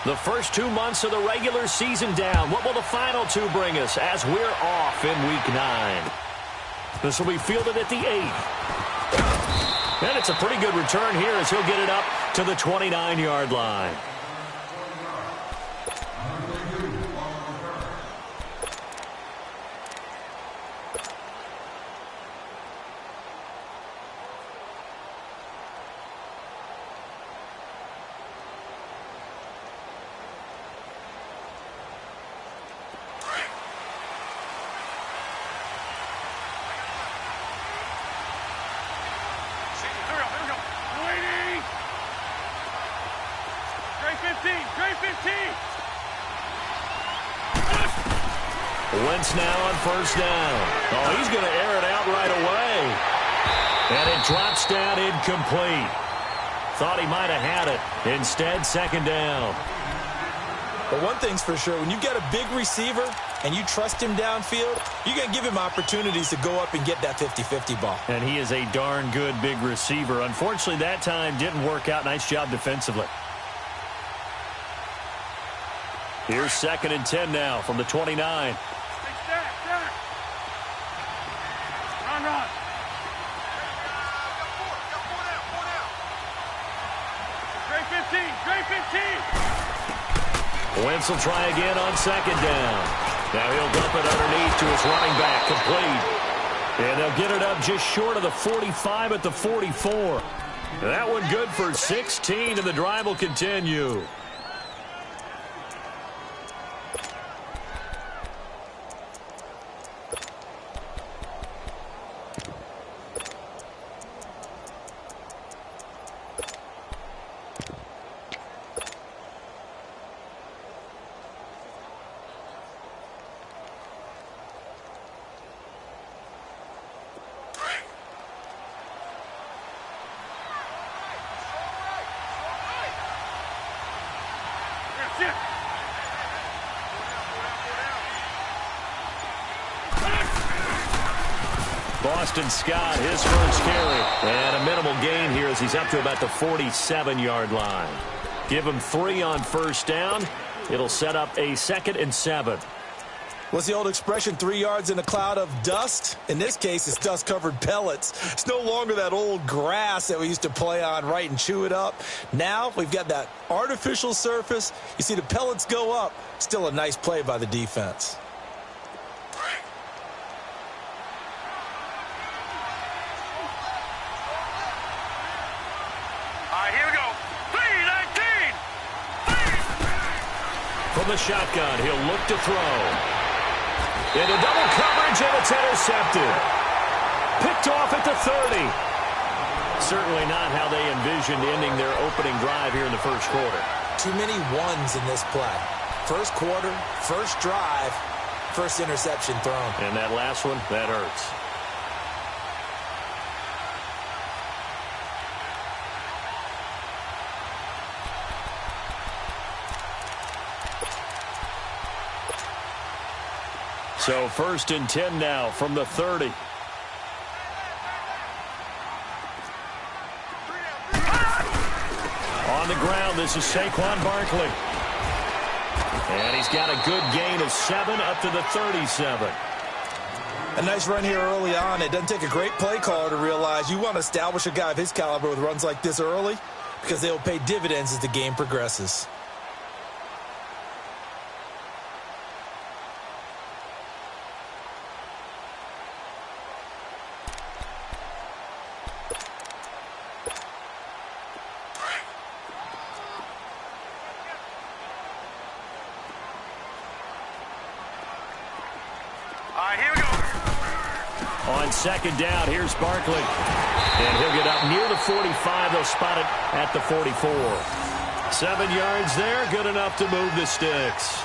The first 2 months of the regular season down. What will the final two bring us as we're off in Week 9? This will be fielded at the 8. And it's a pretty good return here as he'll get it up to the 29-yard line. Wentz now on first down. Oh, he's going to air it out right away. And it drops down incomplete. Thought he might have had it. Instead, second down. But one thing's for sure, when you get a big receiver and you trust him downfield, you're going to give him opportunities to go up and get that 50-50 ball. And he is a darn good big receiver. Unfortunately, that time didn't work out. Nice job defensively. Here's 2nd and 10 now from the 29. Wentz will try again on 2nd down. Now he'll dump it underneath to his running back, complete. And they'll get it up just short of the 45 at the 44. That one good for 16, and the drive will continue. Boston Scott, his first carry. And a minimal gain here as he's up to about the 47-yard line. Give him 3 on first down. It'll set up a 2nd and 7. What's the old expression, 3 yards in a cloud of dust? In this case, it's dust-covered pellets. It's no longer that old grass that we used to play on, right, and chew it up. Now we've got that artificial surface. You see the pellets go up. Still a nice play by the defense. From the shotgun, he'll look to throw. Into double coverage, and it's intercepted. Picked off at the 30. Certainly not how they envisioned ending their opening drive here in the first quarter. Too many ones in this play. First quarter, first drive, first interception thrown. And that last one, that hurts. So 1st and 10 now from the 30. On the ground, this is Saquon Barkley. And he's got a good gain of 7 up to the 37. A nice run here early on. It doesn't take a great play caller to realize you want to establish a guy of his caliber with runs like this early because they will pay dividends as the game progresses. On 2nd down, here's Barkley. And he'll get up near the 45. They'll spot it at the 44. 7 yards there, good enough to move the sticks.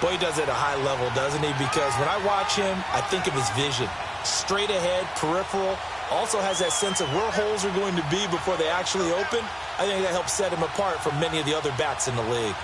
Boy, he does it at a high level, doesn't he? Because when I watch him, I think of his vision. Straight ahead, peripheral. Also has that sense of where holes are going to be before they actually open. I think that helps set him apart from many of the other backs in the league.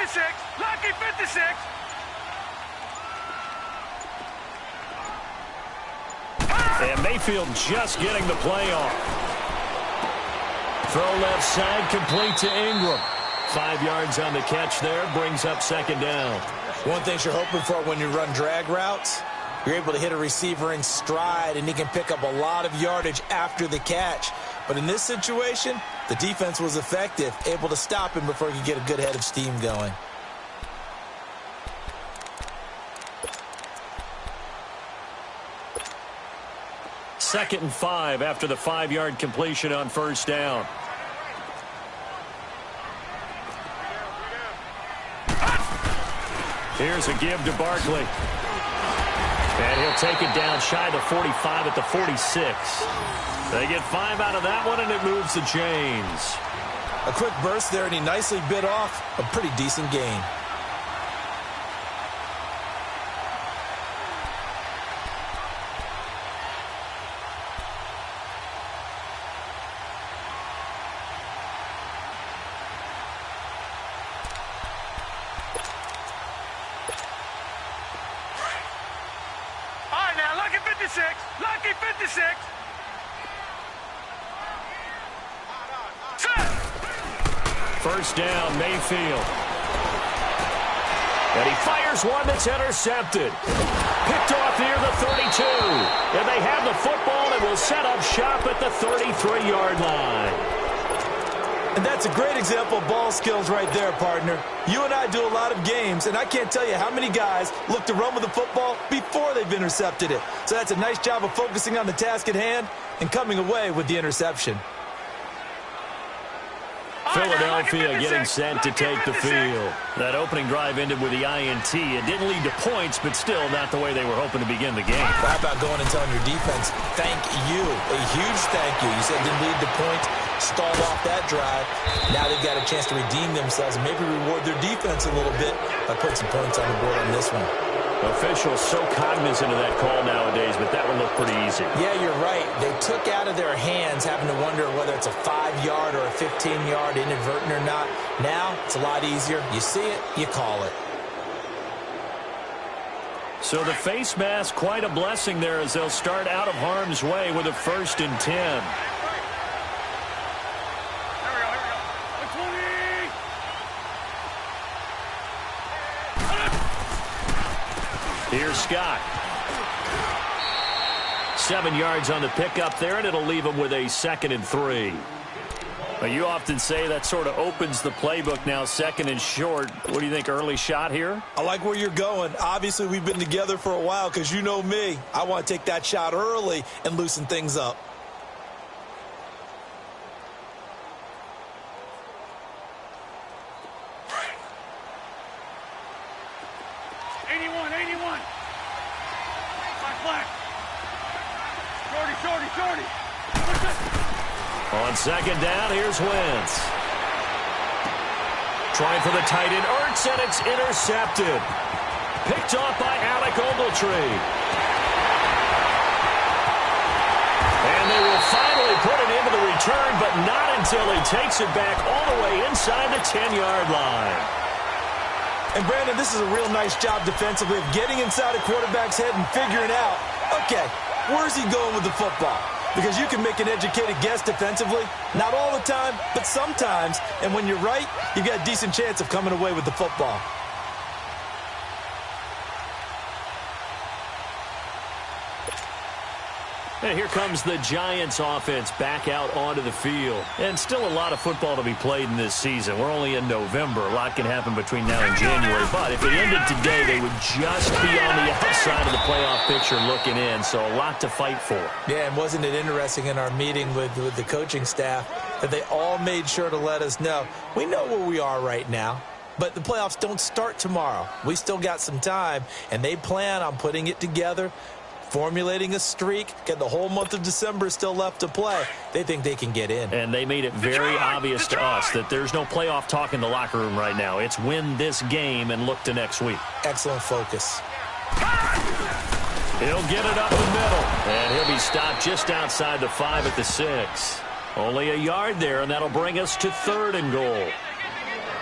56. Lucky 56. And Mayfield just getting the play off. Throw left side, complete to Ingram. 5 yards on the catch there, brings up second down. One thing you're hoping for when you run drag routes, you're able to hit a receiver in stride, and he can pick up a lot of yardage after the catch. But in this situation, the defense was effective, able to stop him before he could get a good head of steam going. Second and 5 after the 5-yard completion on first down. Here's a give to Barkley. And he'll take it down shy the 45 at the 46. They get 5 out of that one, and it moves the chains. A quick burst there, and he nicely bit off a pretty decent gain. Lucky 56. First down, Mayfield. And he fires one that's intercepted. Picked off near the 32. And they have the football and will set up shop at the 33-yard line. And that's a great example of ball skills right there, partner. You and I do a lot of games, and I can't tell you how many guys look to run with the football before they've intercepted it. So that's a nice job of focusing on the task at hand and coming away with the interception. Philadelphia getting set to take the field. That opening drive ended with the INT. It didn't lead to points, but still not the way they were hoping to begin the game. Well, how about going and telling your defense, thank you, a huge thank you. You said it didn't lead to points, stalled off that drive. Now they've got a chance to redeem themselves and maybe reward their defense a little bit by putting some points on the board on this one. Officials so cognizant of that call nowadays, but that one looked pretty easy. Yeah, you're right. They took out of their hands having to wonder whether it's a 5-yard or a 15-yard inadvertent or not. Now, it's a lot easier. You see it, you call it. So the face mask, quite a blessing there as they'll start out of harm's way with a 1st and 10. Here's Scott. 7 yards on the pickup there, and it'll leave him with a 2nd and 3. Well, you often say that sort of opens the playbook now, 2nd and short. What do you think, early shot here? I like where you're going. Obviously, we've been together for a while because you know me. I want to take that shot early and loosen things up. On 2nd down, here's Wentz. Trying for the tight end, Ertz, and it's intercepted. Picked off by Alec Ogletree. And they will finally put it into the return, but not until he takes it back all the way inside the 10-yard line. And, Brandon, this is a real nice job defensively of getting inside a quarterback's head and figuring out, okay, where's he going with the football? Because you can make an educated guess defensively. Not all the time, but sometimes. And when you're right, you've got a decent chance of coming away with the football. And here comes the Giants offense back out onto the field. And still a lot of football to be played in this season. We're only in November. A lot can happen between now and January. But if it ended today, they would just be on the outside of the playoff picture looking in. So a lot to fight for. Yeah, and wasn't it interesting in our meeting with the coaching staff that they all made sure to let us know, we know where we are right now. But the playoffs don't start tomorrow. We still got some time, and they plan on putting it together, formulating a streak, get the whole month of December still left to play. They think they can get in. And they made it very obvious to us that there's no playoff talk in the locker room right now. It's win this game and look to next week. Excellent focus. He'll get it up the middle, and he'll be stopped just outside the 5 at the 6. Only a yard there, and that'll bring us to 3rd and goal.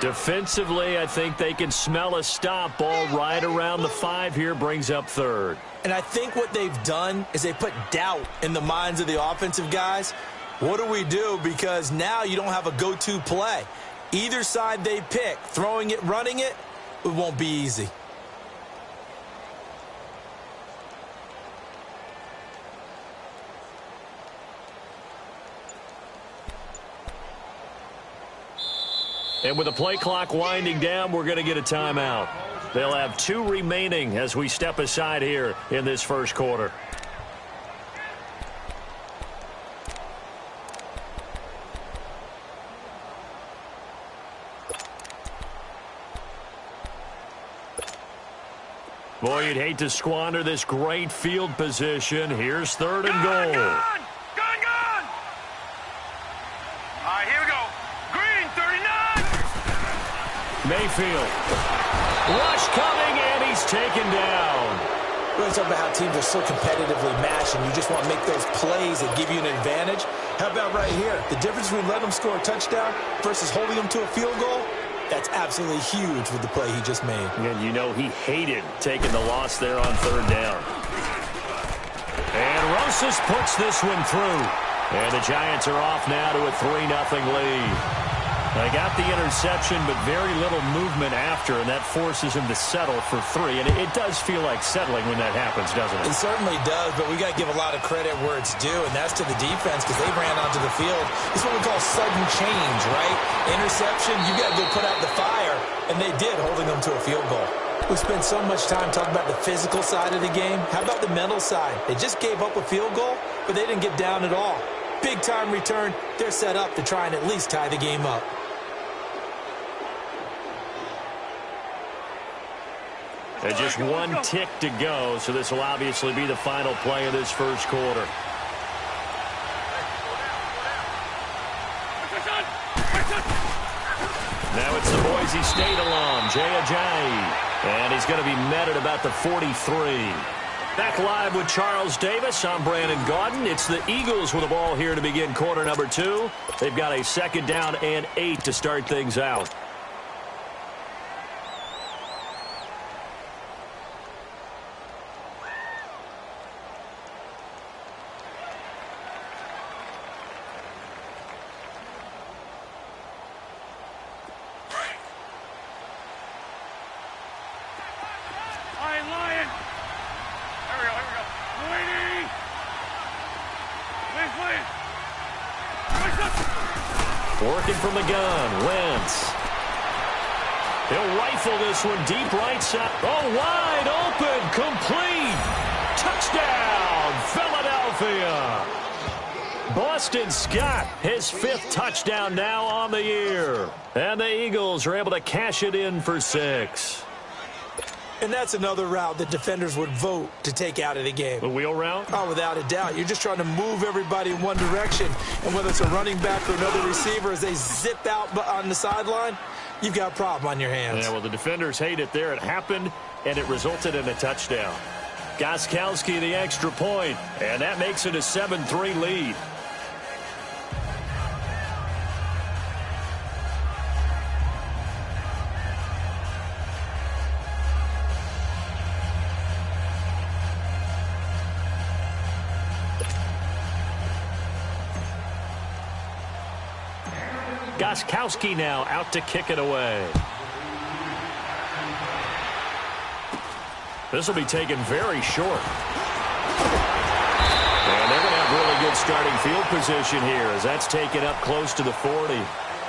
Defensively, I think they can smell a stop. Ball right around the 5 here, brings up third. And I think what they've done is they put doubt in the minds of the offensive guys. What do we do? Because now you don't have a go-to play. Either side they pick, throwing it, running it, it won't be easy. And with the play clock winding down, we're going to get a timeout. They'll have 2 remaining as we step aside here in this first quarter. Boy, you'd hate to squander this great field position. Here's third and goal. Gone! All right, here we go. Green, 39. Mayfield. Rush coming, and he's taken down. We're talking about how teams are so competitively matched, and you just want to make those plays that give you an advantage. How about right here? The difference between letting them score a touchdown versus holding them to a field goal, that's absolutely huge with the play he just made. And you know he hated taking the loss there on third down. And Rosas puts this one through. And the Giants are off now to a 3-0 lead. They got the interception, but very little movement after, and that forces him to settle for 3. And it does feel like settling when that happens, doesn't it? It certainly does, but we got to give a lot of credit where it's due, and that's to the defense because they ran onto the field. It's what we call sudden change, right? Interception, you got to go put out the fire, and they did, holding them to a field goal. We spent so much time talking about the physical side of the game. How about the mental side? They just gave up a field goal, but they didn't get down at all. Big-time return. They're set up to try and at least tie the game up. And just 1 tick to go, so this will obviously be the final play of this first quarter. Now it's the Boise State alum, Jay Ajayi. And he's going to be met at about the 43. Back live with Charles Davis. I'm Brandon Gaudin. It's the Eagles with the ball here to begin quarter number 2. They've got a 2nd down and 8 to start things out. Working from the gun, Wentz. He'll rifle this one deep right side. Oh, wide open, complete. Touchdown, Philadelphia. Boston Scott, his 5th touchdown now on the year. And the Eagles are able to cash it in for 6. And that's another route that defenders would vote to take out of the game. The wheel route? Oh, without a doubt. You're just trying to move everybody in one direction. And whether it's a running back or another receiver, as they zip out on the sideline, you've got a problem on your hands. Yeah, well, the defenders hate it there. It happened, and it resulted in a touchdown. Gostkowski the extra point, and that makes it a 7-3 lead. Gostkowski now out to kick it away. This will be taken very short. And they're going to have really good starting field position here as that's taken up close to the 40.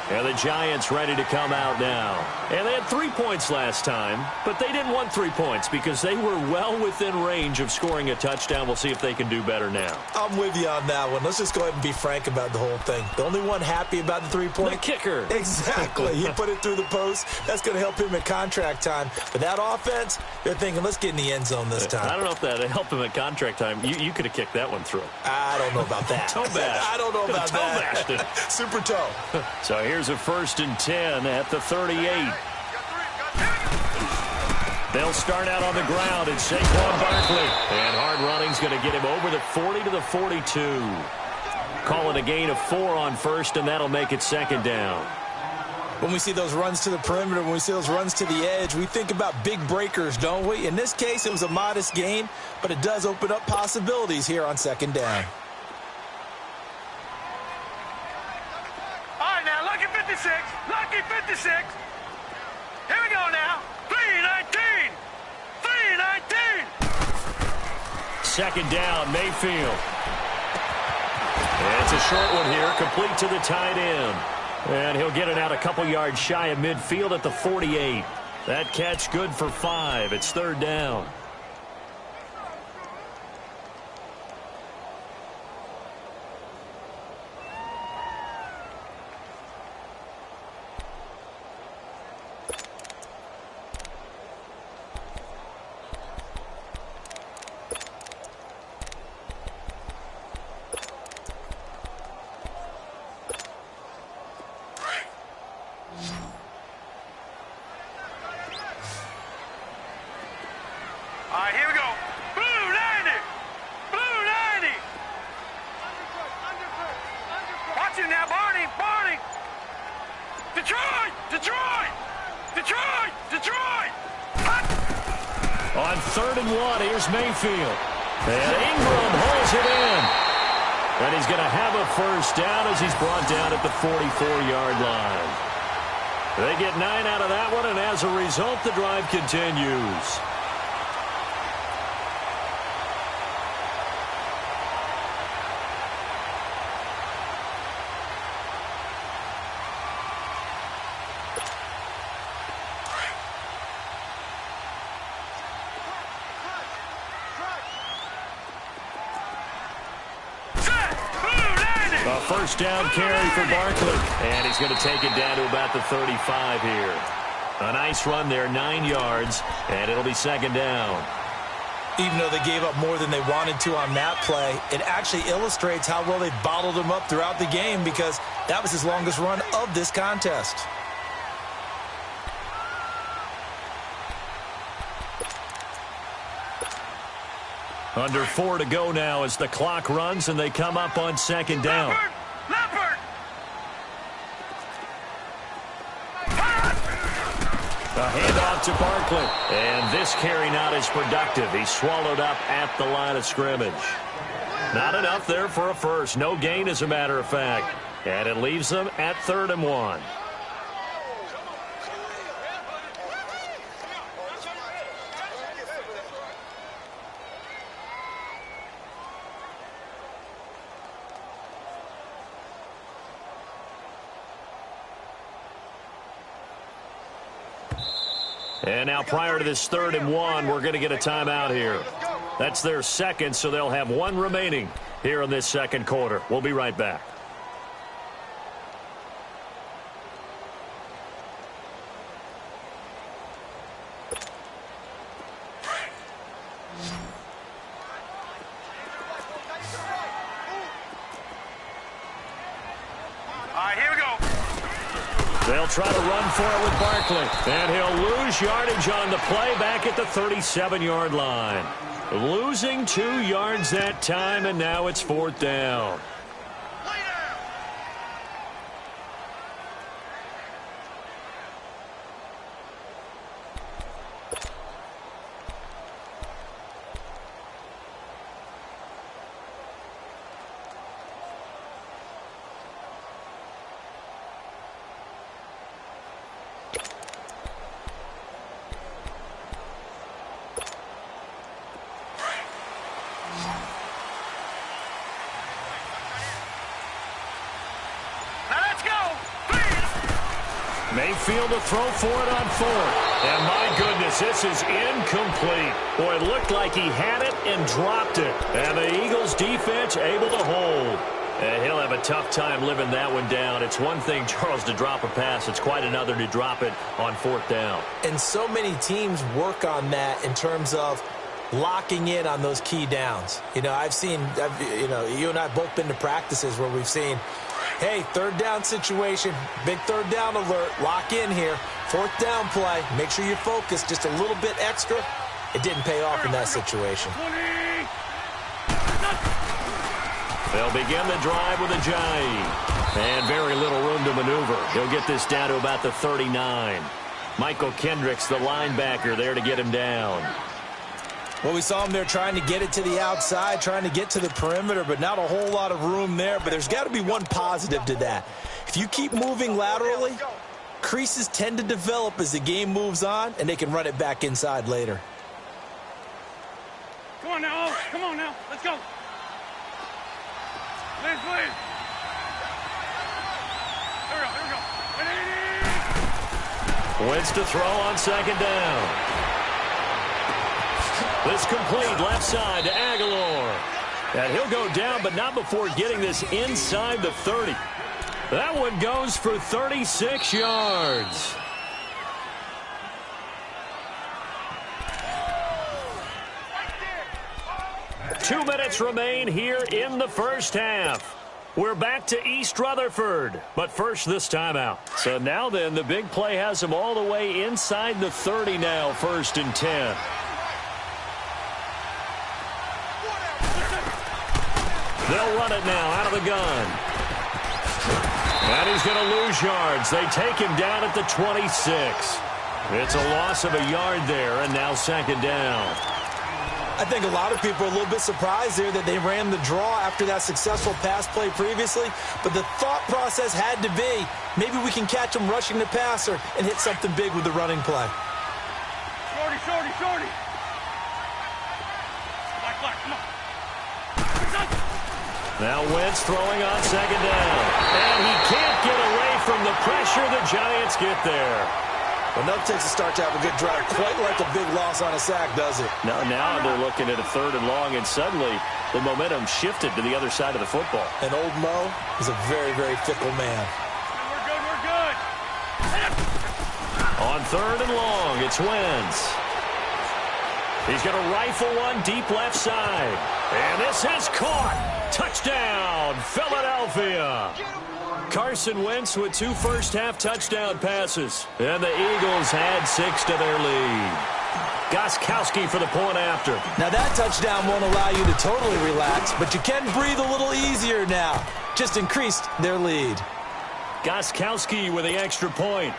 And the Giants ready to come out now. And they had 3 points last time, but they didn't want 3 points because they were well within range of scoring a touchdown. We'll see if they can do better now. I'm with you on that one. Let's just go ahead and be frank about the whole thing. The only one happy about the 3-point? The kicker. Exactly. He put it through the post. That's going to help him at contract time. But that offense, they're thinking, let's get in the end zone this time. I don't know if that helped him at contract time. You could have kicked that one through. I don't know about that. Toe bash. I don't know about toe that. Bashed it. Super toe. So here's a 1st and 10 at the 38. They'll start out on the ground and Saquon Barkley. And hard running's going to get him over the 40 to the 42. Call it a gain of 4 on 1st, and that'll make it 2nd down. When we see those runs to the perimeter, when we see those runs to the edge, we think about big breakers, don't we? In this case, it was a modest gain, but it does open up possibilities here on second down. All right, now, lucky 56. Lucky 56. Here we go now. 3-19. 3-19. Second down, Mayfield. And it's a short one here, complete to the tight end. And he'll get it out a couple yards shy of midfield at the 48. That catch good for 5. It's third down. All right, here we go. Blue 90. Blue 90. Watch him now, Barney. Barney. Detroit. Detroit. Detroit. Detroit. On 3rd and 1, here's Mayfield. And Ingram holds it in. And he's going to have a first down as he's brought down at the 44-yard line. They get 9 out of that one, and as a result, the drive continues. A first down carry for Barkley. And he's going to take it down to about the 35 here. A nice run there, 9 yards, and it'll be second down. Even though they gave up more than they wanted to on that play, it actually illustrates how well they bottled him up throughout the game, because that was his longest run of this contest. Under 4 to go now as the clock runs and they come up on second down. Leopard. A handoff to Barkley. And this carry not as productive. He's swallowed up at the line of scrimmage. Not enough there for a first. No gain, as a matter of fact. And it leaves them at 3rd and 1. And now prior to this 3rd and 1, we're going to get a timeout here. That's their second, so they'll have 1 remaining here in this second quarter. We'll be right back. All right, here we go. They'll try to run for it with Barkley. And he'll lose yardage on the play back at the 37-yard line. Losing 2 yards that time, and now it's 4th down. Mayfield to throw for it on 4th. And my goodness, this is incomplete. Boy, it looked like he had it and dropped it. And the Eagles defense able to hold. And he'll have a tough time living that one down. It's one thing, Charles, to drop a pass. It's quite another to drop it on 4th down. And so many teams work on that in terms of locking in on those key downs. You know, you and I both been to practices where we've seen, hey, 3rd down situation, big 3rd down alert, lock in here, 4th down play, make sure you're focused just a little bit extra. It didn't pay off in that situation. They'll begin the drive with a Ajayi. And very little room to maneuver. He'll get this down to about the 39. Michael Kendricks, the linebacker, there to get him down. Well, we saw him there trying to get it to the outside, trying to get to the perimeter, but not a whole lot of room there. But there's got to be one positive to that. If you keep moving laterally, creases tend to develop as the game moves on, and they can run it back inside later. Come on now, Oaks. Come on now. Let's go. Liz. Here we go. Wentz to throw on second down. This complete left side to Aguilar. And he'll go down, but not before getting this inside the 30. That one goes for 36 yards. Two minutes remain here in the first half. We're back to East Rutherford, but first this timeout. So now then, the big play has them all the way inside the 30 now, 1st and 10. They'll run it now out of the gun. And he's going to lose yards. They take him down at the 26. It's a loss of a yard there, and now second down. I think a lot of people are a little bit surprised there that they ran the draw after that successful pass play previously. But the thought process had to be, maybe we can catch them rushing the passer and hit something big with the running play. Shorty. Black, come on. Now Wentz throwing on second down. And he can't get away from the pressure. The Giants get there. Enough takes a start to have a good drive. Quite like a big loss on a sack, does it? Now they're looking at a 3rd and long, and suddenly the momentum shifted to the other side of the football. And old Mo is a very, very fickle man. We're good. On 3rd and long, it's Wentz. He's going to rifle one deep left side. And this is caught. Touchdown, Philadelphia. Carson Wentz with 2 first-half touchdown passes. And the Eagles had 6 to their lead. Gostkowski for the point after. Now that touchdown won't allow you to totally relax, but you can breathe a little easier now. Just increased their lead. Gostkowski with the extra point.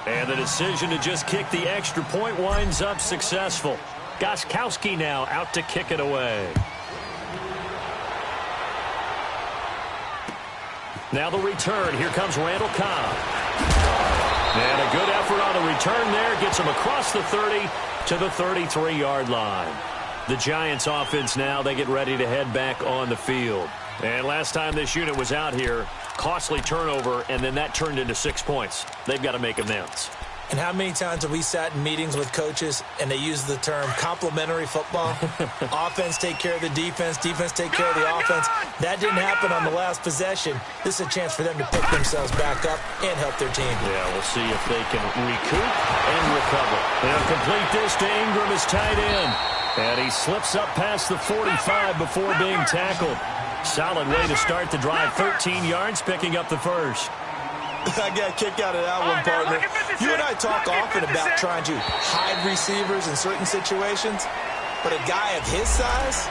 And the decision to just kick the extra point winds up successful. Gostkowski now out to kick it away. Now the return. Here comes Randall Cobb. And a good effort on the return there. Gets him across the 30 to the 33-yard line. The Giants offense now, they get ready to head back on the field. And last time this unit was out here, costly turnover, and then that turned into 6 points. They've got to make amends. And how many times have we sat in meetings with coaches and they use the term complementary football? Offense take care of the defense, defense take care of the offense. That didn't happen on the last possession. This is a chance for them to pick themselves back up and help their team. Yeah, we'll see if they can recoup and recover. They'll complete this to Ingram as tight end. And he slips up past the 45 before being tackled. Solid way to start the drive. 13 yards, picking up the first. I got a kick out of that one, partner. You and I talk often about trying to hide receivers in certain situations, but a guy of his size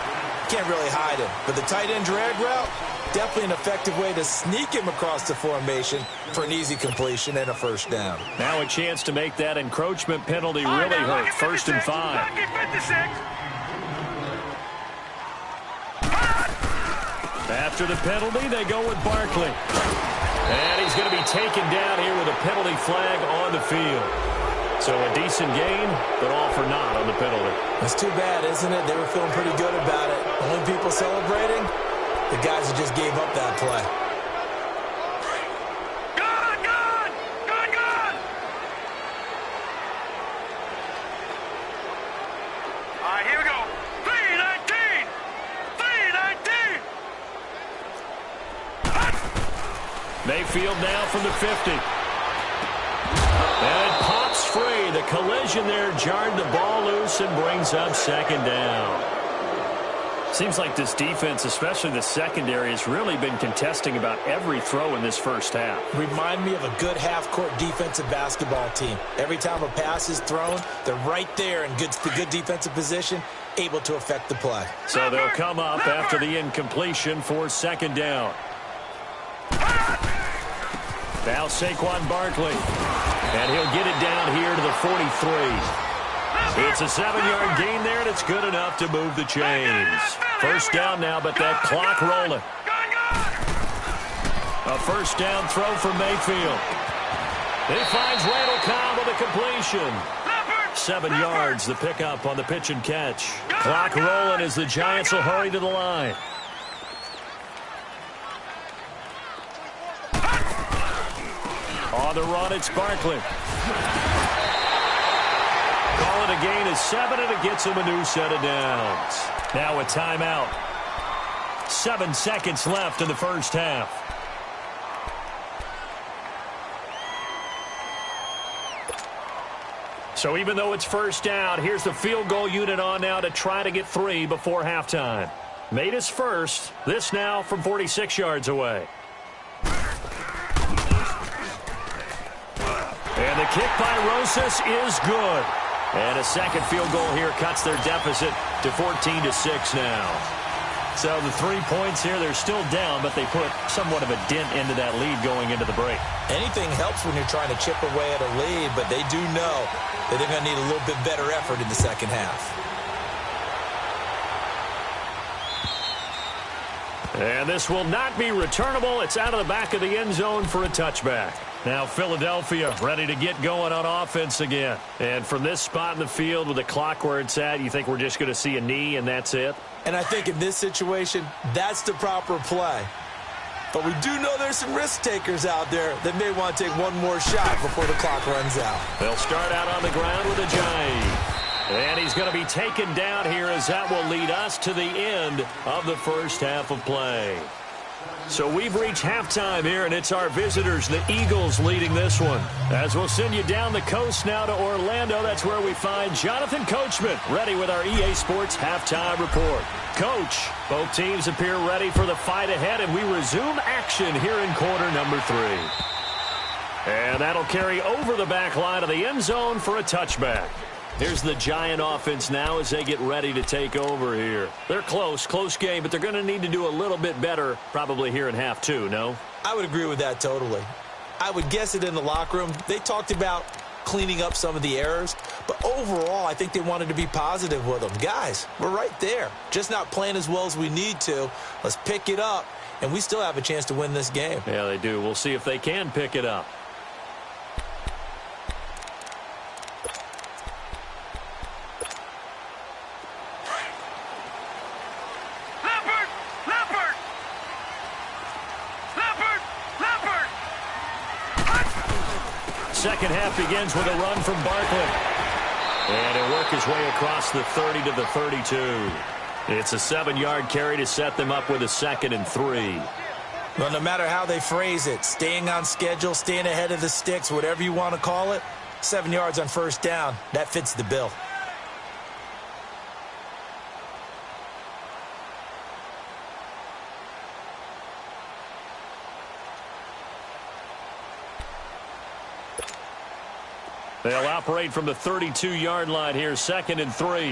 can't really hide him. But the tight end drag route, definitely an effective way to sneak him across the formation for an easy completion and a first down. Now a chance to make that encroachment penalty really hurt. 1st and 5. After the penalty, they go with Barkley. And he's going to be taken down here with a penalty flag on the field. So a decent game, but all for naught on the penalty. That's too bad, isn't it? They were feeling pretty good about it. Only people celebrating, the guys who just gave up that play. Gone! All right, here we go. 319! Mayfield now from the 50. And it pops free. The collision there jarred the ball loose and brings up second down. Seems like this defense, especially the secondary, has really been contesting about every throw in this first half. Remind me of a good half-court defensive basketball team. Every time a pass is thrown, they're right there in good defensive position, able to affect the play. So they'll come up after the incompletion for second down. Now Saquon Barkley. And he'll get it down here to the 43. It's a 7-yard gain there, and it's good enough to move the chains. First down now, but that clock rolling. A first down throw for Mayfield. He finds Randall Cobb with a completion. 7 yards, the pickup on the pitch and catch. Clock rolling as the Giants will hurry to the line. On the run, it's Barkley. Call it a gain of 7, and it gets him a new set of downs. Now a timeout. 7 seconds left in the first half. So even though it's first down, here's the field goal unit on now to try to get 3 before halftime. Made his first. This now from 46 yards away. And the kick by Rosas is good. And a second field goal here cuts their deficit to 14-6 now. So the 3 points here, they're still down, but they put somewhat of a dent into that lead going into the break. Anything helps when you're trying to chip away at a lead, but they do know that they're going to need a little bit better effort in the second half. And this will not be returnable. It's out of the back of the end zone for a touchback. Now Philadelphia ready to get going on offense again. And from this spot in the field with the clock where it's at, you think we're just going to see a knee and that's it? And I think in this situation, that's the proper play. But we do know there's some risk takers out there that may want to take one more shot before the clock runs out. They'll start out on the ground with a Ajayi. And he's going to be taken down here as that will lead us to the end of the first half of play. So we've reached halftime here, and it's our visitors, the Eagles, leading this one. As we'll send you down the coast now to Orlando, that's where we find Jonathan Coachman, ready with our EA Sports halftime report. Coach, both teams appear ready for the fight ahead, and we resume action here in quarter number 3. And that'll carry over the back line of the end zone for a touchback. Here's the Giant offense now as they get ready to take over here. They're close game, but they're going to need to do a little bit better probably here in half 2, no? I would agree with that totally. I would guess it in the locker room. They talked about cleaning up some of the errors, but overall I think they wanted to be positive with them. Guys, we're right there. Just not playing as well as we need to. Let's pick it up, and we still have a chance to win this game. Yeah, they do. We'll see if they can pick it up. Second half begins with a run from Barkley. And he'll work his way across the 30 to the 32. It's a 7-yard carry to set them up with a 2nd and 3. Well, no matter how they phrase it, staying on schedule, staying ahead of the sticks, whatever you want to call it, 7 yards on first down, that fits the bill. They'll operate from the 32-yard line here, 2nd and 3.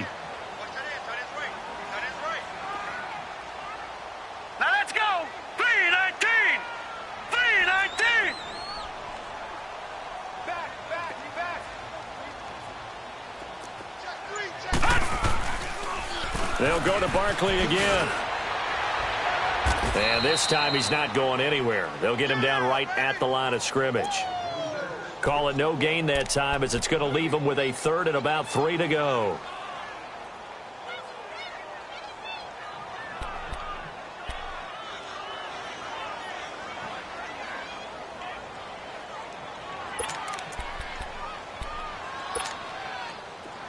Now let's go. 3-19. 3-19. They'll go to Barkley again. And this time he's not going anywhere. They'll get him down right at the line of scrimmage. Call it no gain that time as it's going to leave him with a 3rd and about 3 to go.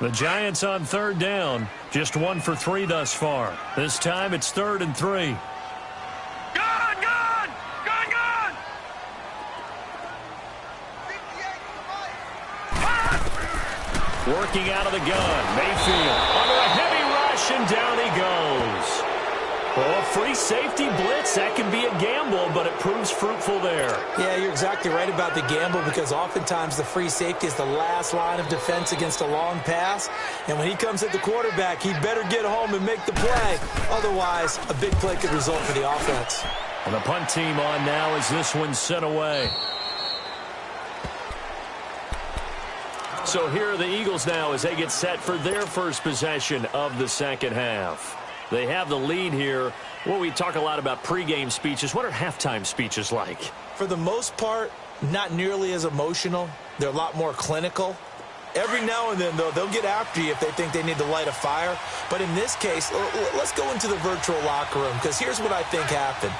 The Giants on 3rd down. Just 1 for 3 thus far. This time it's 3rd and 3. Working out of the gun. Mayfield under a heavy rush, and down he goes. Oh, free safety blitz. That can be a gamble, but it proves fruitful there. Yeah, you're exactly right about the gamble because oftentimes the free safety is the last line of defense against a long pass. And when he comes at the quarterback, he better get home and make the play. Otherwise, a big play could result for the offense. And the punt team on now as this one's sent away. So here are the Eagles now as they get set for their first possession of the second half. They have the lead here. Well, we talk a lot about pregame speeches. What are halftime speeches like? For the most part, not nearly as emotional. They're a lot more clinical. Every now and then, though, they'll get after you if they think they need to light a fire. But in this case, let's go into the virtual locker room, because here's what I think happened.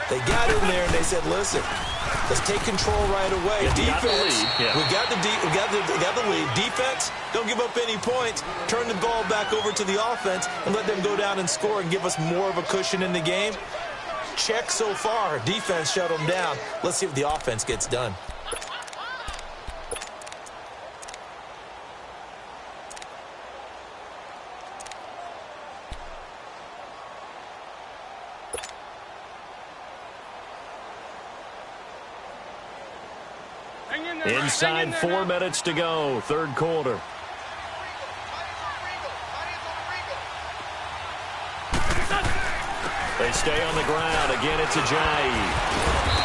They got in there and they said, listen, let's take control right away. Defense, we got the lead. Defense, don't give up any points. Turn the ball back over to the offense and let them go down and score and give us more of a cushion in the game. Check so far. Defense shut them down. Let's see if the offense gets done. Inside 4 minutes to go, third quarter. They stay on the ground. Again, it's Ajayi.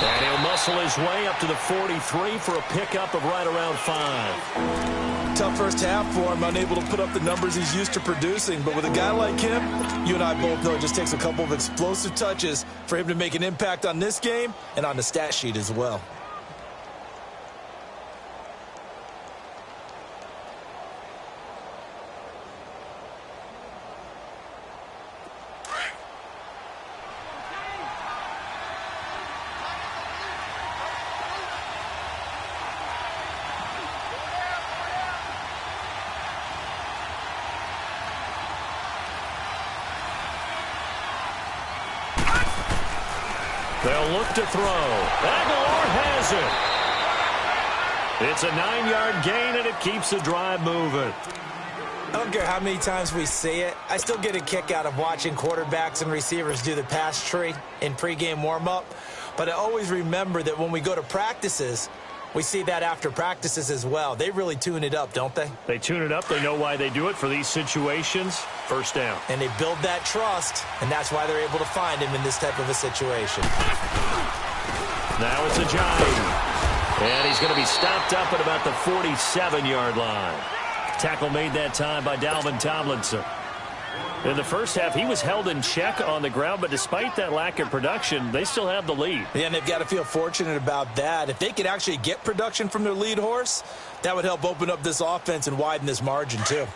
And he'll muscle his way up to the 43 for a pickup of right around 5. Tough first half for him, unable to put up the numbers he's used to producing. But with a guy like him, you and I both know it just takes a couple of explosive touches for him to make an impact on this game and on the stat sheet as well. They'll look to throw. Aguilar has it. It's a 9-yard gain, and it keeps the drive moving. I don't care how many times we see it. I still get a kick out of watching quarterbacks and receivers do the pass tree in pregame warm-up. But I always remember that when we go to practices, we see that after practices as well. They really tune it up, don't they? They tune it up. They know why they do it for these situations. First down. And they build that trust, and that's why they're able to find him in this type of a situation. Now it's Ajayi. And he's going to be stopped up at about the 47-yard line. Tackle made that time by Dalvin Tomlinson. In the first half, he was held in check on the ground, but despite that lack of production, they still have the lead. Yeah, and they've got to feel fortunate about that. If they could actually get production from their lead horse, that would help open up this offense and widen this margin, too.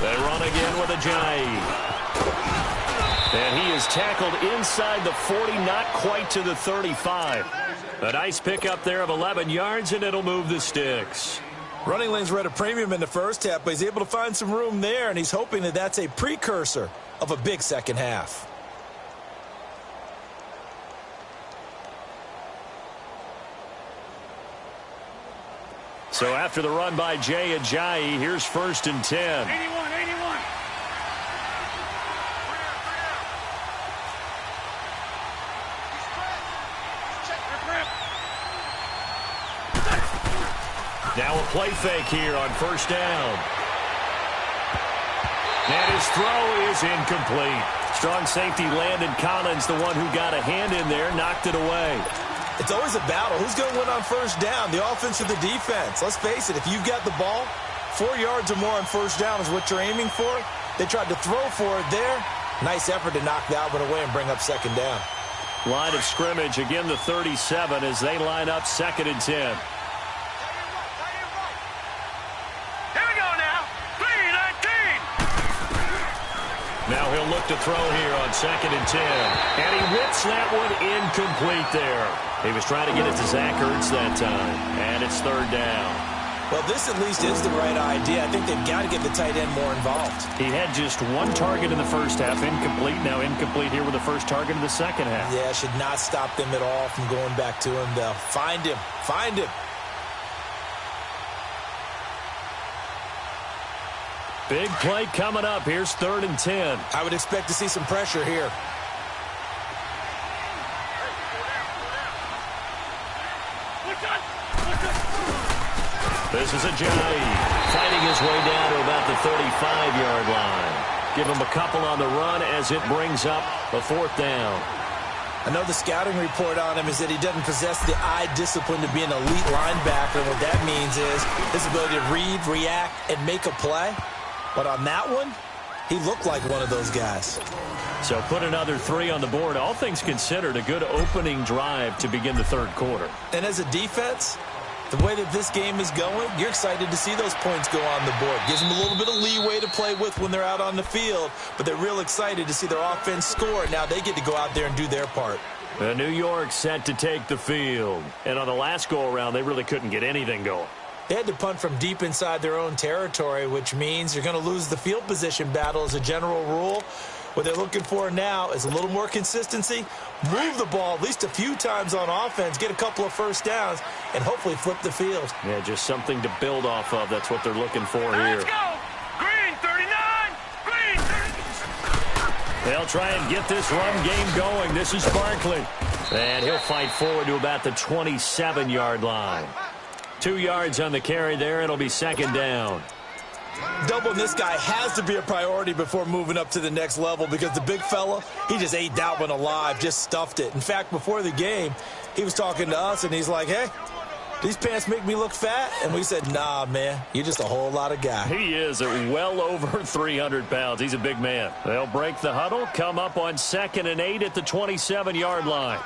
They run again with Ajayi. And he is tackled inside the 40, not quite to the 35. A nice pickup there of 11 yards, and it'll move the sticks. Running lanes were at a premium in the first half, but he's able to find some room there, and he's hoping that that's a precursor of a big second half. So after the run by Jay Ajayi, here's 1st and 10. 81. Now a play fake here on 1st down. And his throw is incomplete. Strong safety Landon Collins, the one who got a hand in there, knocked it away. It's always a battle. Who's going to win on 1st down, the offense or the defense? Let's face it, if you've got the ball, 4 yards or more on 1st down is what you're aiming for. They tried to throw for it there. Nice effort to knock that one away and bring up 2nd down. Line of scrimmage, again the 37 as they line up 2nd and 10. Now he'll look to throw here on 2nd and 10. And he whips that one incomplete there. He was trying to get it to Zach Ertz that time. And it's 3rd down. Well, this at least is the right idea. I think they've got to get the tight end more involved. He had just 1 target in the first half, incomplete. Now incomplete here with the first target in the second half. Yeah, should not stop them at all from going back to him, though. Find him. Find him. Big play coming up. Here's 3rd and 10. I would expect to see some pressure here. This is Ajayi fighting his way down to about the 35-yard line. Give him a couple on the run as it brings up a 4th down. I know the scouting report on him is that he doesn't possess the eye discipline to be an elite linebacker. And what that means is his ability to read, react, and make a play. But on that one, he looked like one of those guys. So put another 3 on the board. All things considered, a good opening drive to begin the 3rd quarter. And as a defense, the way that this game is going, you're excited to see those points go on the board. Gives them a little bit of leeway to play with when they're out on the field, but they're real excited to see their offense score. Now they get to go out there and do their part. New York set to take the field. And on the last go-around, they really couldn't get anything going. They had to punt from deep inside their own territory, which means you're going to lose the field position battle as a general rule. What they're looking for now is a little more consistency, move the ball at least a few times on offense, get a couple of first downs, and hopefully flip the field. Yeah, just something to build off of. That's what they're looking for here. Let's go! Green 39! Green 39! They'll try and get this run game going. This is Barkley. And he'll fight forward to about the 27-yard line. 2 yards on the carry there. It'll be 2nd down. Doubling this guy has to be a priority before moving up to the next level because the big fella, he just ate that one alive, just stuffed it. In fact, before the game, he was talking to us, and he's like, hey, these pants make me look fat? And we said, nah, man, you're just a whole lot of guy. He is at well over 300 pounds. He's a big man. They'll break the huddle, come up on 2nd and 8 at the 27-yard line.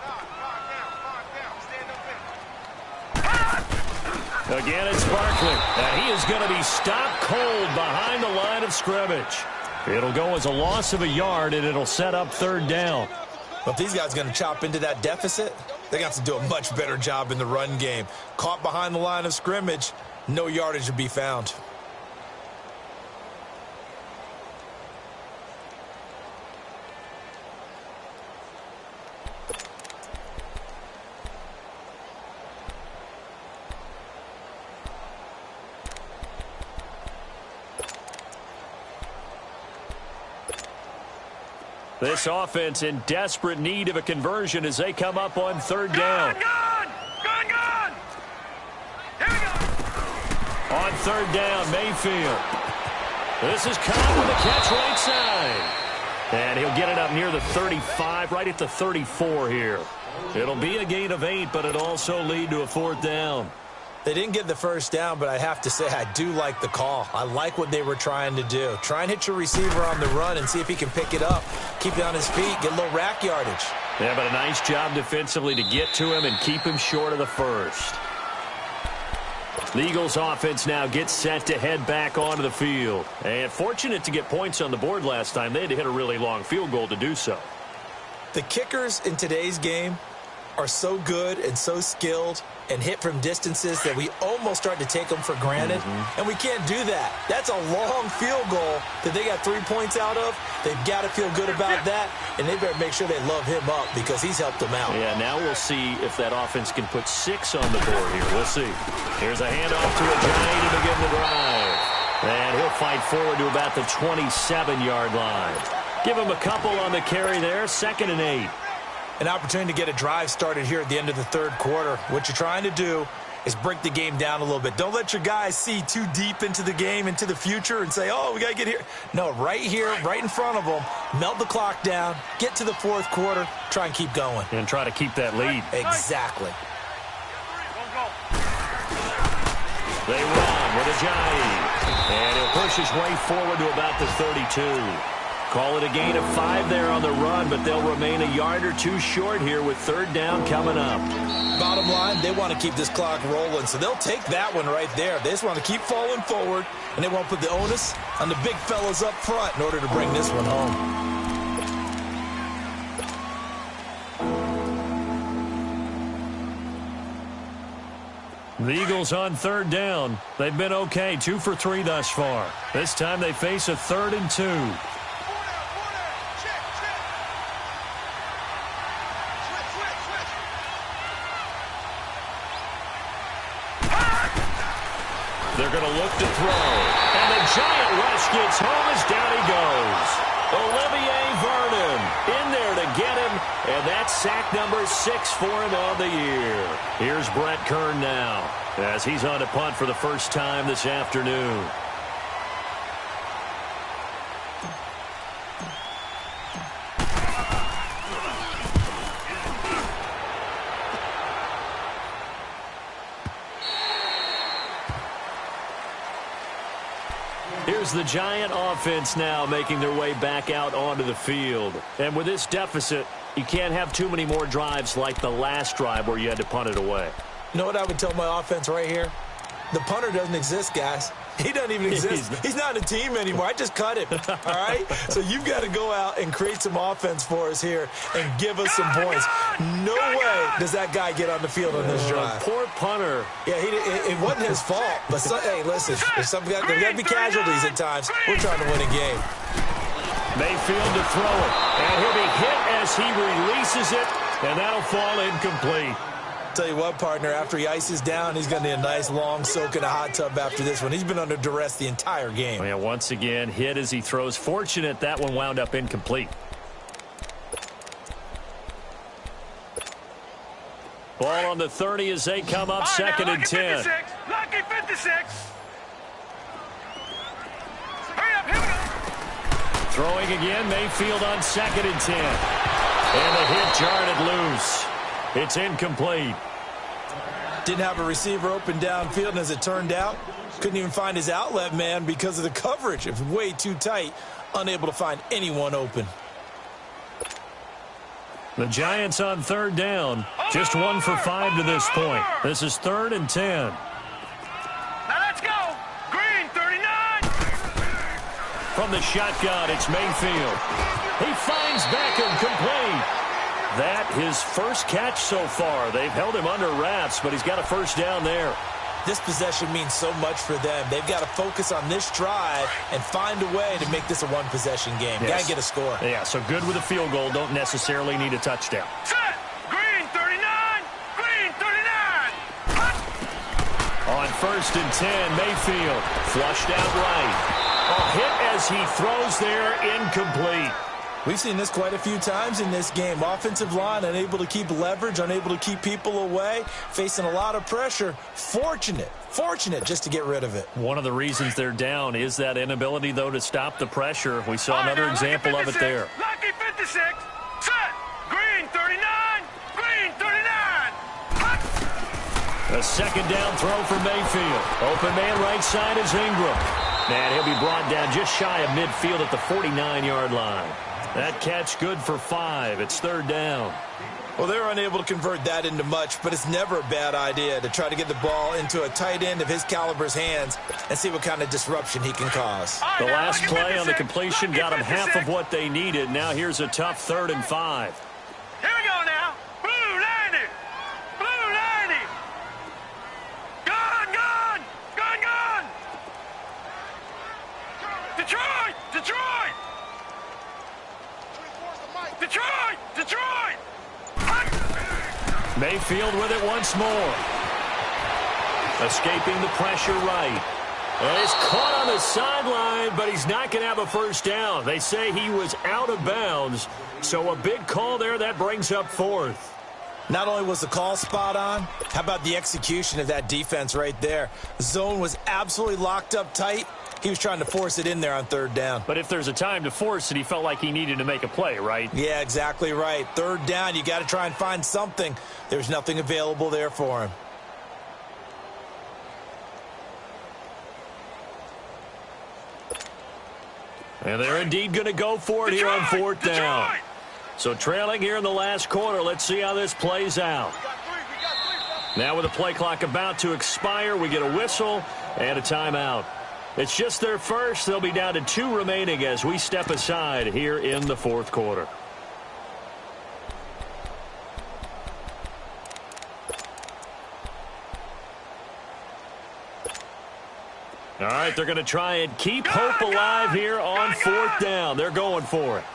Again, it's Barkley, and he is going to be stopped cold behind the line of scrimmage. It'll go as a loss of a yard, and it'll set up 3rd down. But if these guys are going to chop into that deficit, they got to do a much better job in the run game. Caught behind the line of scrimmage, no yardage to be found. This offense in desperate need of a conversion as they come up on 3rd down. Gone! Here we go! On 3rd down, Mayfield. This is Cobb with a catch right side. And he'll get it up near the 35, right at the 34 here. It'll be a gain of 8, but it'll also lead to a 4th down. They didn't get the first down, but I have to say I do like the call. I like what they were trying to do. Try and hit your receiver on the run and see if he can pick it up, keep it on his feet, get a little rack yardage. Yeah, but a nice job defensively to get to him and keep him short of the first. The Eagles offense now gets set to head back onto the field. And fortunate to get points on the board last time. They had to hit a really long field goal to do so. The kickers in today's game are so good and so skilled and hit from distances that we almost start to take them for granted. And we can't do that. That's a long field goal that they got 3 points out of. They've got to feel good about that, and they better make sure they love him up because he's helped them out. Yeah, now we'll see if that offense can put 6 on the board here. We'll see. Here's a handoff to Ajayi to begin the drive. And he'll fight forward to about the 27-yard line. Give him a couple on the carry there, 2nd and 8. An opportunity to get a drive started here at the end of the 3rd quarter. What you're trying to do is break the game down a little bit. Don't let your guys see too deep into the game, into the future, and say, oh, we got to get here. No, right here, right in front of them, melt the clock down, get to the 4th quarter, try and keep going. And try to keep that lead. Exactly. They run with Ajayi. And he'll push his way forward to about the 32. Call it a gain of 5 there on the run, but they'll remain a yard or 2 short here with 3rd down coming up. Bottom line, they want to keep this clock rolling, so they'll take that one right there. They just want to keep falling forward, and they won't put the onus on the big fellas up front in order to bring this one home. The Eagles on 3rd down. They've been okay, 2 for 3 thus far. This time they face a 3rd and 2. They're going to look to throw. And the giant rush gets home as down he goes. Olivier Vernon in there to get him. And that's sack number 6 for him on the year. Here's Brett Kern now, as he's on to punt for the first time this afternoon. Here's the Giant offense now making their way back out onto the field. And with this deficit, you can't have too many more drives like the last drive where you had to punt it away. You know what I would tell my offense right here? The punter doesn't exist, guys. He doesn't even exist. He's not a team anymore. I just cut him, all right? So you've got to go out and create some offense for us here and give us some points. No way does that guy get on the field on this drive. Poor punter. Yeah, it wasn't his fault. But, hey, listen, there's got to be casualties at times. We're trying to win a game. Mayfield to throw it. And he'll be hit as he releases it, and that'll fall incomplete. Tell you what, partner, after he ices down, he's going to need a nice long soak in a hot tub after this one. He's been under duress the entire game. Yeah, once again, hit as he throws. Fortunate that one wound up incomplete. Ball on the 30 as they come up, second and 10. Lucky 56. Hurry up, here we go. Throwing again, Mayfield on second and 10. And the hit jarred it loose. It's incomplete. Didn't have a receiver open downfield, and as it turned out, couldn't even find his outlet man because of the coverage. It was way too tight, unable to find anyone open. The Giants on third down, just 1 for 5 to this point. This is 3rd and 10. Now let's go. Green, 39. From the shotgun, it's Mayfield. He finds Beckham complete. That his first catch so far. They've held him under wraps, but he's got a first down there. This possession means so much for them. They've got to focus on this drive and find a way to make this a one-possession game. Yes. Got to get a score. Yeah, so good with a field goal. Don't necessarily need a touchdown. Set. Green, 39. Green, 39. On 1st and 10, Mayfield flushed out right. A hit as he throws there, incomplete. We've seen this quite a few times in this game. Offensive line unable to keep leverage, unable to keep people away, facing a lot of pressure. Fortunate just to get rid of it. One of the reasons they're down is that inability, though, to stop the pressure. We saw another example of it there. Lucky 56. Set. Green, 39. Green, 39. A second down throw for Mayfield. Open man right side is Ingram. And he'll be brought down just shy of midfield at the 49-yard line. That catch good for 5. It's 3rd down. Well, they're unable to convert that into much, but it's never a bad idea to try to get the ball into a tight end of his caliber's hands and see what kind of disruption he can cause. The last play on the completion got them half of what they needed. Now here's a tough 3rd and 5. Here we go now. Blue 90. Blue 90. Gone, gone. Gone, gone. Detroit. Detroit. Detroit! Detroit! Mayfield with it once more. Escaping the pressure right. And he's caught on the sideline, but he's not going to have a first down. They say he was out of bounds, so a big call there. That brings up 4th. Not only was the call spot on, how about the execution of that defense right there? The zone was absolutely locked up tight. He was trying to force it in there on 3rd down. But if there's a time to force it, he felt like he needed to make a play, right? Yeah, exactly right. 3rd down, you got to try and find something. There's nothing available there for him. And they're indeed going to go for it here on 4th down. So trailing here in the last quarter, let's see how this plays out. Now with the play clock about to expire, we get a whistle and a timeout. It's just their first. They'll be down to 2 remaining as we step aside here in the 4th quarter. All right, they're going to try and keep hope alive here on 4th down. They're going for it.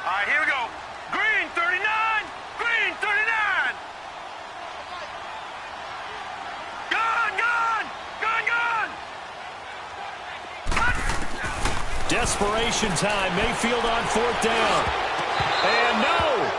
All right, here we go. Green, 39. Green, 39. Gone, gone. Gone, gone. Desperation time. Mayfield on 4th down.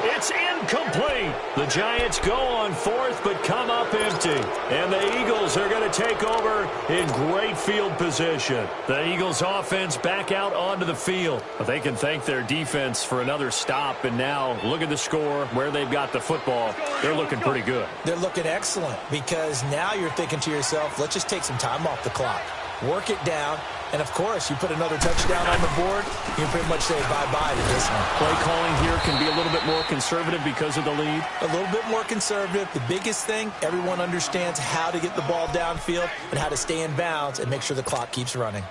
It's incomplete. The Giants go on fourth, but come up empty. And the Eagles are going to take over in great field position. The Eagles offense back out onto the field. But they can thank their defense for another stop. And now look at the score, where they've got the football. They're looking pretty good. They're looking excellent because now you're thinking to yourself, let's just take some time off the clock. Work it down. And, of course, you put another touchdown on the board, you can pretty much say bye-bye to this one. Play calling here can be a little bit more conservative because of the lead. A little bit more conservative. The biggest thing, everyone understands how to get the ball downfield and how to stay in bounds and make sure the clock keeps running.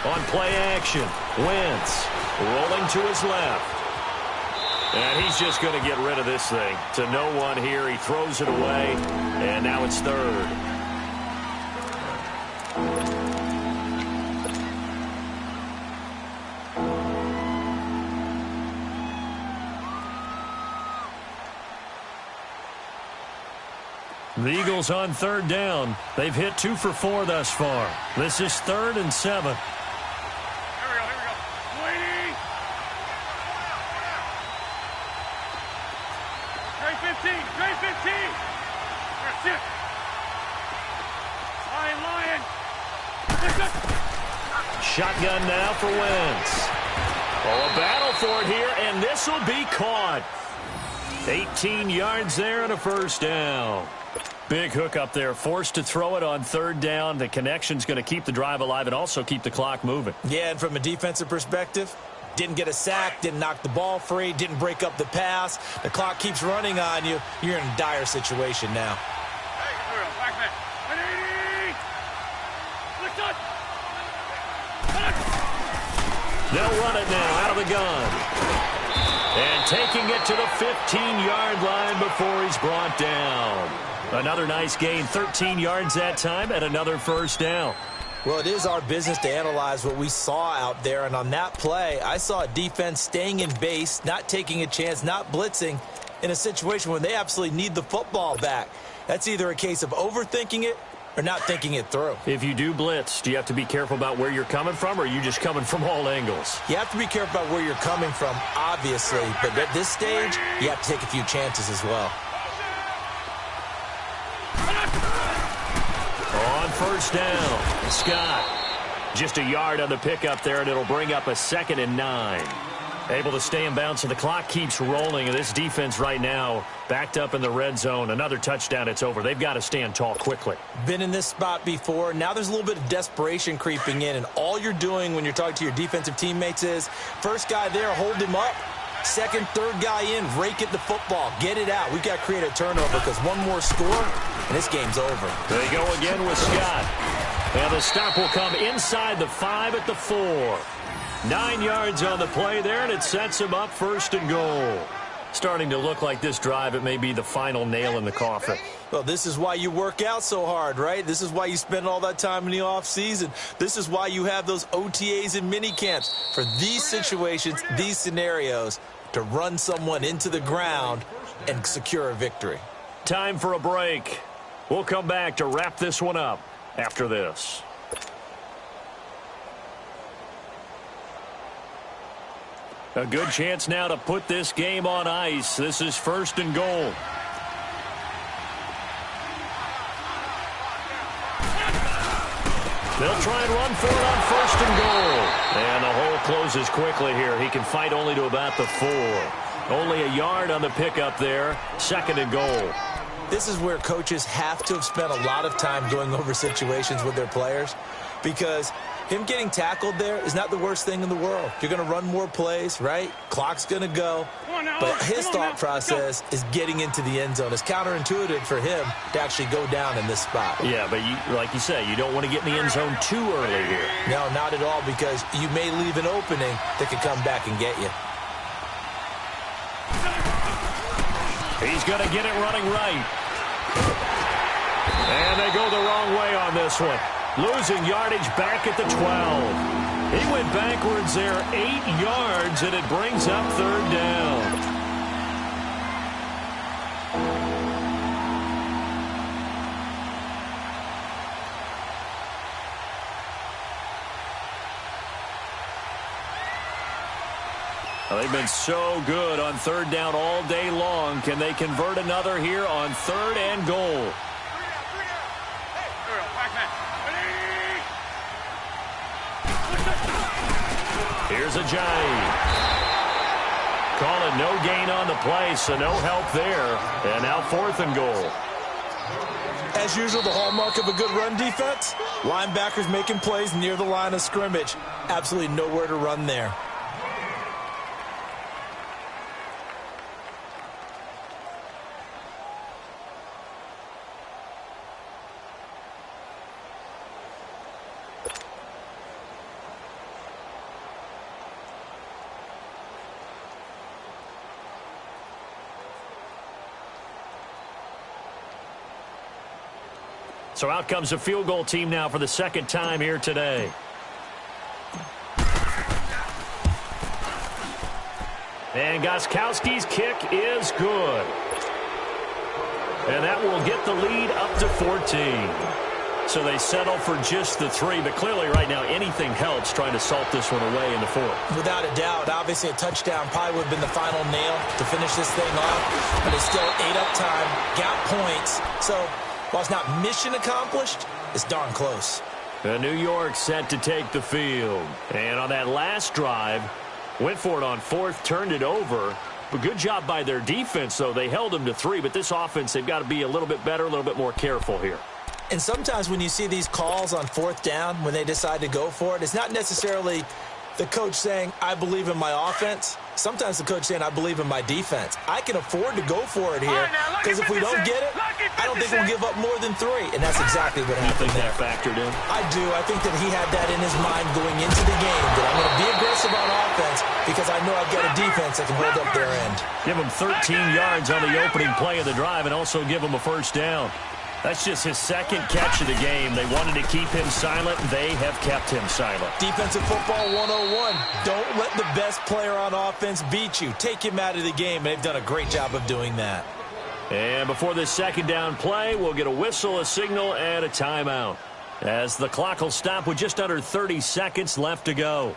On play action, Wentz rolling to his left. And he's just going to get rid of this thing. To no one here. He throws it away, and now it's third. The Eagles on third down. They've hit 2 for 4 thus far. This is 3rd and 7. Shotgun now for Wentz. Oh, a battle for it here, and this will be caught. 18 yards there and a first down. Big hook up there, forced to throw it on third down. The connection's going to keep the drive alive and also keep the clock moving. Yeah, and from a defensive perspective, didn't get a sack, didn't knock the ball free, didn't break up the pass. The clock keeps running on you. You're in a dire situation now. They'll run it now out of the gun. And taking it to the 15-yard line before he's brought down. Another nice gain, 13 yards that time, and another first down. Well, it is our business to analyze what we saw out there, and on that play, I saw a defense staying in base, not taking a chance, not blitzing, in a situation where they absolutely need the football back. That's either a case of overthinking it or not thinking it through. If you do blitz, do you have to be careful about where you're coming from, or are you just coming from all angles? You have to be careful about where you're coming from, obviously, but at this stage, you have to take a few chances as well. On first down, Scott. Just a yard on the pickup there, and it'll bring up a 2nd and 9. Able to stay in bounds, so the clock keeps rolling, and this defense right now backed up in the red zone. Another touchdown, it's over. They've got to stand tall quickly. Been in this spot before. Now there's a little bit of desperation creeping in, and all you're doing when you're talking to your defensive teammates is, first guy there, hold him up. Second, third guy in, rake at the football. Get it out. We've got to create a turnover because one more score, and this game's over. They go again with Scott. And the stop will come inside the 5 at the 4. 9 yards on the play there, and it sets him up 1st and goal. Starting to look like this drive, it may be the final nail in the coffin. Well, this is why you work out so hard, right? This is why you spend all that time in the offseason. This is why you have those OTAs and mini camps for these situations, these scenarios, to run someone into the ground and secure a victory. Time for a break. We'll come back to wrap this one up after this. A good chance now to put this game on ice. This is 1st and goal. They'll try and run for it on 1st and goal. And the hole closes quickly here. He can fight only to about the 4. Only a yard on the pickup there. 2nd and goal. This is where coaches have to have spent a lot of time going over situations with their players, because him getting tackled there is not the worst thing in the world. You're going to run more plays, right? Clock's going to go. But his thought process is getting into the end zone. It's counterintuitive for him to actually go down in this spot. Yeah, but like you say, you don't want to get in the end zone too early here. No, not at all, because you may leave an opening that could come back and get you. He's going to get it running right. And they go the wrong way on this one. Losing yardage back at the 12. He went backwards there 8 yards, and it brings up 3rd down. Well, they've been so good on third down all day long. Can they convert another here on third and goal? Here's Ajayi. Call it no gain on the play, so no help there. And now 4th and goal. As usual, the hallmark of a good run defense, linebackers making plays near the line of scrimmage. Absolutely nowhere to run there. So out comes a field goal team now for the second time here today. And Gostkowski's kick is good. And that will get the lead up to 14. So they settle for just the 3, but clearly right now anything helps trying to salt this one away in the 4th. Without a doubt, obviously a touchdown probably would have been the final nail to finish this thing off, but it's still ate up time, got points, so while it's not mission accomplished, it's darn close. New York set to take the field. And on that last drive, went for it on 4th, turned it over. But good job by their defense, though. They held them to 3, but this offense, they've got to be a little bit better, a little bit more careful here. And sometimes when you see these calls on 4th down, when they decide to go for it, it's not necessarily the coach saying, I believe in my offense. Sometimes the coach saying, I believe in my defense. I can afford to go for it here because if we don't get it, I don't think we'll give up more than 3. And that's exactly what happened there. You think that factored in? I do. I think that he had that in his mind going into the game, that I'm going to be aggressive on offense because I know I've got a defense that can hold up their end. Give him 13 yards on the opening play of the drive and also give him a first down. That's just his second catch of the game. They wanted to keep him silent. They have kept him silent. Defensive football 101. Don't let the best player on offense beat you. Take him out of the game. They've done a great job of doing that. And before this second down play, we'll get a whistle, a signal, and a timeout, as the clock will stop with just under 30 seconds left to go.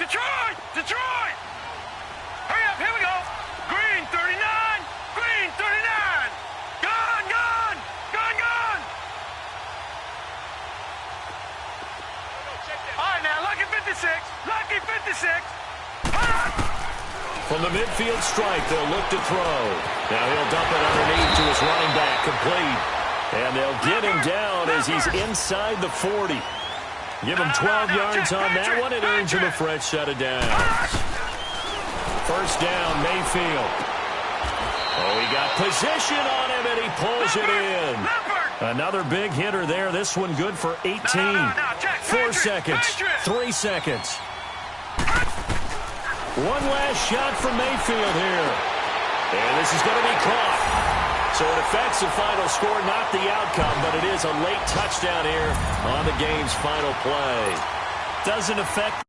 Detroit! Detroit! Hurry up, here we go. Green 39, green 39. Gone, gone, gone, gone. All right, now, lucky 56, lucky 56. From the midfield stripe, they'll look to throw. Now he'll dump it underneath to his running back, complete. And they'll get him down as he's inside the 40. Give him 12 yards on that one. It earns him a fresh set of downs. First down, Mayfield. Oh, he got position on him, and he pulls it in. Another big hitter there. This one good for 18. 4 seconds. 3 seconds. One last shot from Mayfield here. And this is going to be caught. So it affects the final score, not the outcome, but it is a late touchdown here on the game's final play. Doesn't affect